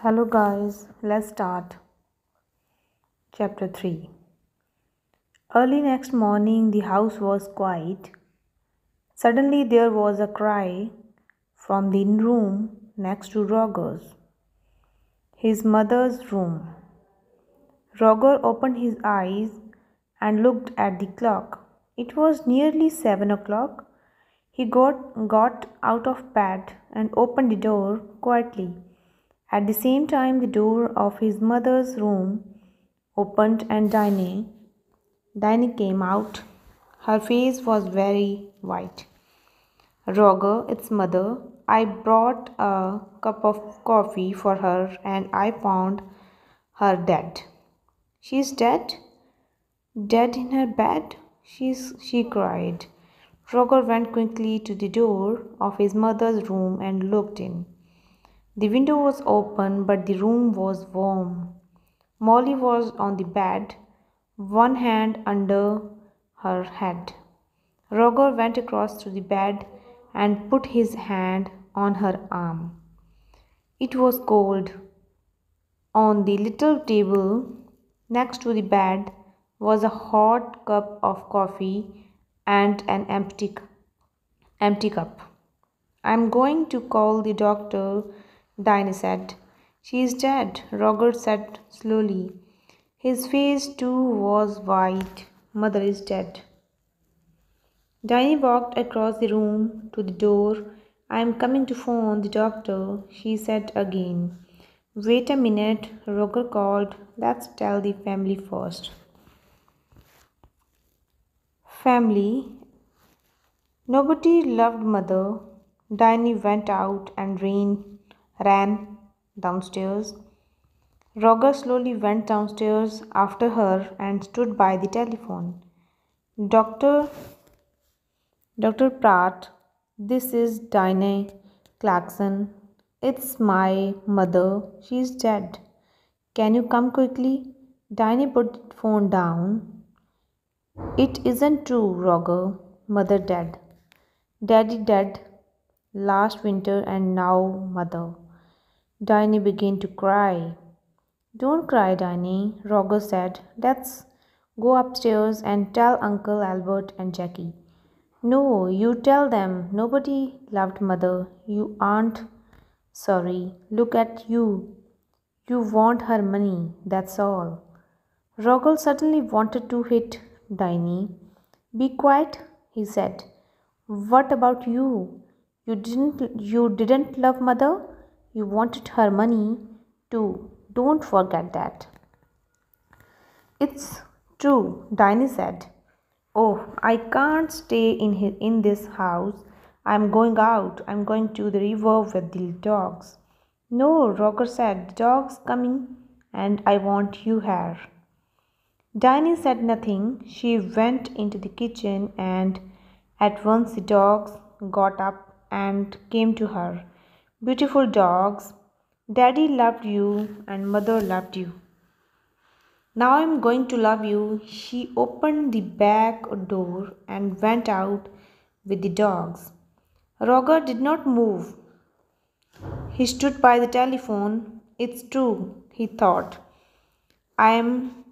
Hello, guys, let's start. Chapter 3. Early next morning, the house was quiet. Suddenly, there was a cry from the room next to Roger's, his mother's room. Roger opened his eyes and looked at the clock. It was nearly 7 o'clock. He got out of bed and opened the door quietly. At the same time, the door of his mother's room opened and Dinah came out. Her face was very white. Roger, its mother, I brought a cup of coffee for her and I found her dead. She's dead? Dead in her bed? She cried. Roger went quickly to the door of his mother's room and looked in. The window was open, but the room was warm. Molly was on the bed, one hand under her head. Roger went across to the bed and put his hand on her arm. It was cold. On the little table next to the bed was a hot cup of coffee and an empty cup. I'm going to call the doctor, Dinah said. She is dead, Roger said slowly. His face too was white. Mother is dead. Dinah walked across the room to the door. I am coming to phone the doctor, she said again. Wait a minute, Roger called. Let's tell the family first. Family. Nobody loved mother. Dinah went out and ran downstairs. Roger slowly went downstairs after her and stood by the telephone. Doctor, Dr. Pratt, this is Dinah Clarkson. It's my mother. She's dead. Can you come quickly? Dinah put the phone down. It isn't true, Roger. Mother dead. Daddy dead last winter and now mother. Dinah began to cry. Don't cry, Dinah, Roger said. Let's go upstairs and tell Uncle Albert and Jackie. No, you tell them. Nobody loved mother. You aren't sorry. Look at you. You want her money, that's all. Roger suddenly wanted to hit Dinah. Be quiet, he said. What about you? You didn't love mother? You wanted her money too. Don't forget that. It's true, Dinah said. Oh, I can't stay in this house. I'm going out. I'm going to the river with the dogs. No, Roger said, the dog's coming and I want you here. Dinah said nothing. She went into the kitchen and at once the dogs got up and came to her. Beautiful dogs. Daddy loved you and mother loved you. Now I'm going to love you. She opened the back door and went out with the dogs. Roger did not move. He stood by the telephone. It's true, he thought. I am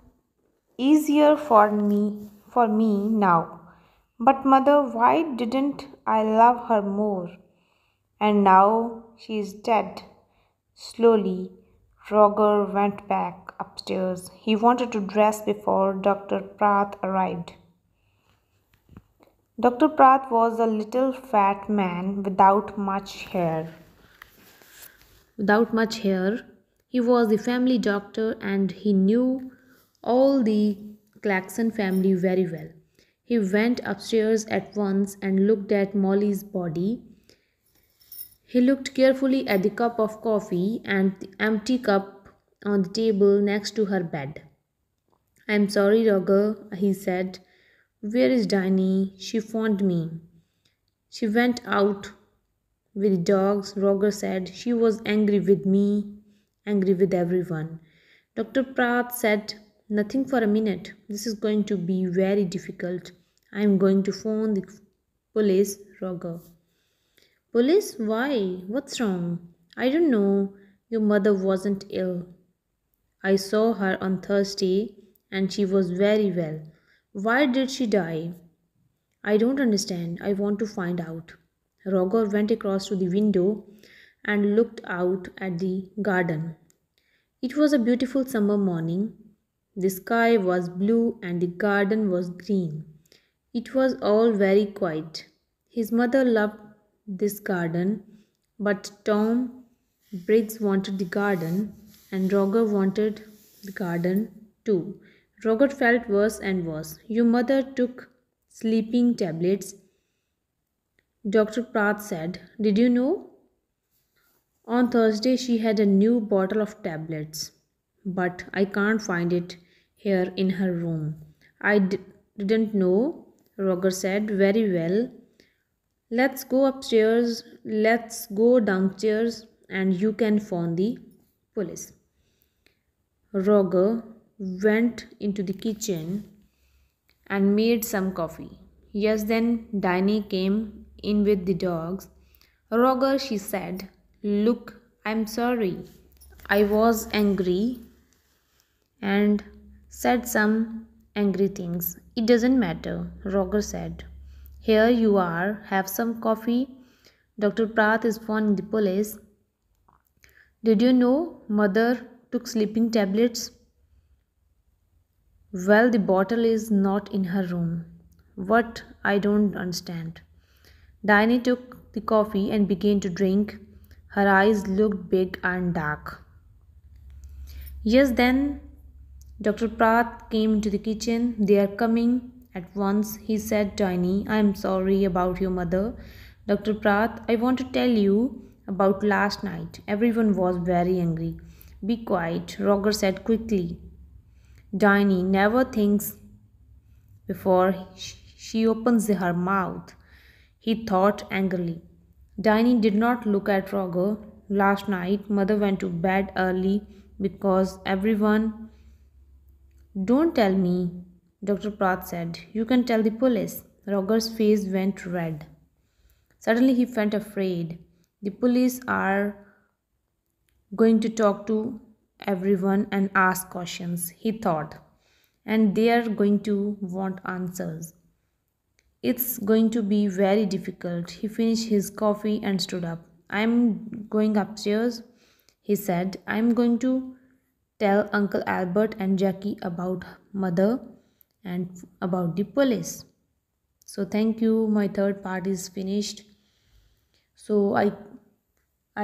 easier for me now. But mother, why didn't I love her more? And now she is dead. Slowly, Roger went back upstairs. He wanted to dress before Dr. Pratt arrived. Dr. Pratt was a little fat man without much hair. He was the family doctor and he knew all the Clarkson family very well. He went upstairs at once and looked at Molly's body. He looked carefully at the cup of coffee and the empty cup on the table next to her bed. I'm sorry, Roger, he said. Where is Dinah? She phoned me. She went out with the dogs, Roger said. She was angry with me, angry with everyone. Dr. Pratt said, nothing for a minute. This is going to be very difficult. I'm going to phone the police, Roger. Police? Why? What's wrong? I don't know. Your mother wasn't ill. I saw her on Thursday and she was very well. Why did she die? I don't understand. I want to find out. Roger went across to the window and looked out at the garden. It was a beautiful summer morning. The sky was blue and the garden was green. It was all very quiet. His mother loved this garden, but Tom Briggs wanted the garden and Roger wanted the garden too. Roger felt worse and worse. Your mother took sleeping tablets, Dr. Pratt said. Did you know? On Thursday, she had a new bottle of tablets, but I can't find it here in her room. Didn't know, Roger said. Very well. Let's go upstairs, let's go downstairs, and you can phone the police. Roger went into the kitchen and made some coffee. Yes, then Dinah came in with the dogs. Roger, she said, look, I'm sorry. I was angry and said some angry things. It doesn't matter, Roger said. Here you are, have some coffee. Dr. Pratt is phoning the police. Did you know mother took sleeping tablets? Well, the bottle is not in her room. What? I don't understand. Dinah took the coffee and began to drink. Her eyes looked big and dark. Yes, then Dr. Pratt came into the kitchen. They are coming at once, he said. Tiny, I am sorry about your mother. Dr. Pratt, I want to tell you about last night. Everyone was very angry. Be quiet, Roger said quickly. Tiny never thinks before she opens her mouth, he thought angrily. Tiny did not look at Roger. Last night, mother went to bed early because everyone. Don't tell me, Dr. Pratt said. You can tell the police. Roger's face went red. Suddenly he felt afraid. The police are going to talk to everyone and ask questions, he thought. And they are going to want answers. It's going to be very difficult. He finished his coffee and stood up. I'm going upstairs, he said. I'm going to tell Uncle Albert and Jackie about mother and about the police. So thank you. My third part is finished. So I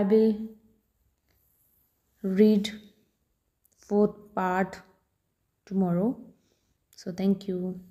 will read fourth part tomorrow. So thank you.